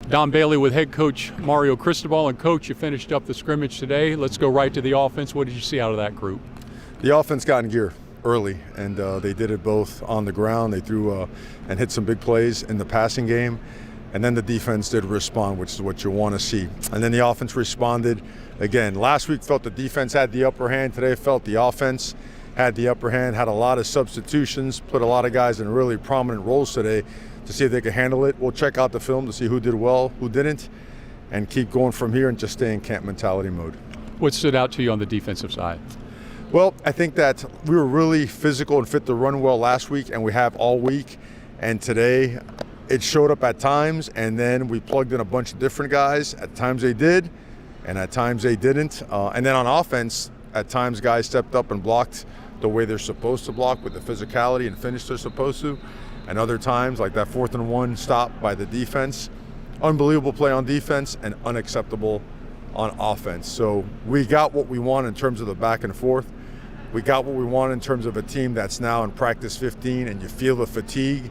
Don Bailey with head coach Mario Cristobal. And coach, you finished up the scrimmage today. Let's go right to the offense. What did you see out of that group? The offense got in gear early, and they did it both on the ground. They threw and hit some big plays in the passing game, and then the defense did respond, which is what you want to see. And then the offense responded. Again, last week felt the defense had the upper hand. Today felt the offense had the upper hand, had a lot of substitutions, put a lot of guys in really prominent roles today to see if they could handle it. We'll check out the film to see who did well, who didn't, and keep going from here and just stay in camp mentality mode. What stood out to you on the defensive side? Well, I think that we were really physical and fit the run well last week, and we have all week. And today, it showed up at times, and then we plugged in a bunch of different guys. At times they did, and at times they didn't. And then on offense, at times guys stepped up and blocked the way they're supposed to block with the physicality and finish they're supposed to. And other times, like that 4th and 1 stop by the defense, unbelievable play on defense and unacceptable on offense. So we got what we want in terms of the back and forth. We got what we want in terms of a team that's now in practice 15 and you feel the fatigue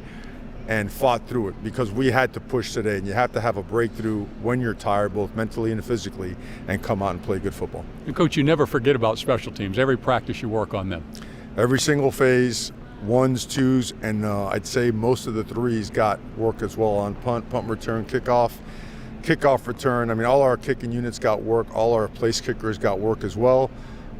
and fought through it because we had to push today, and you have to have a breakthrough when you're tired, both mentally and physically, and come out and play good football. And Coach, you never forget about special teams. Every practice you work on them. Every single phase, 1s, 2s, and I'd say most of the 3s got work as well on punt return, kickoff return. I mean, all our kicking units got work. All our place kickers got work as well.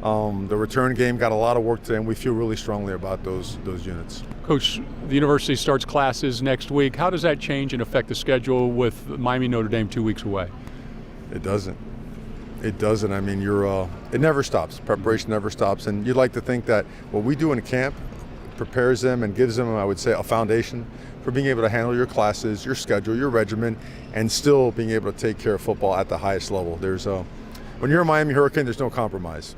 The return game got a lot of work today, and we feel really strongly about those units. Coach, the university starts classes next week. How does that change and affect the schedule with Miami Notre Dame 2 weeks away? It doesn't. It doesn't. I mean, it never stops. Preparation never stops, and you'd like to think that what we do in camp prepares them and gives them, I would say, a foundation for being able to handle your classes, your schedule, your regimen, and still being able to take care of football at the highest level. When you're a Miami Hurricane, there's no compromise.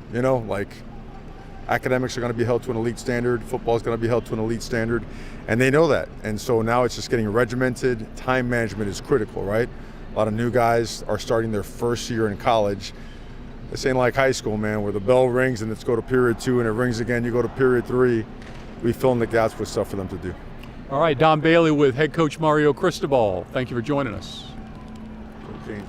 Academics are going to be held to an elite standard. Football is going to be held to an elite standard, and they know that. And so now it's just getting regimented. Time management is critical, right? A lot of new guys are starting their first year in college. This ain't like high school, man, where the bell rings and let's go to period 2, and it rings again, you go to period 3. We fill in the gaps with stuff for them to do. All right, Don Bailey with head coach Mario Cristobal. Thank you for joining us. James,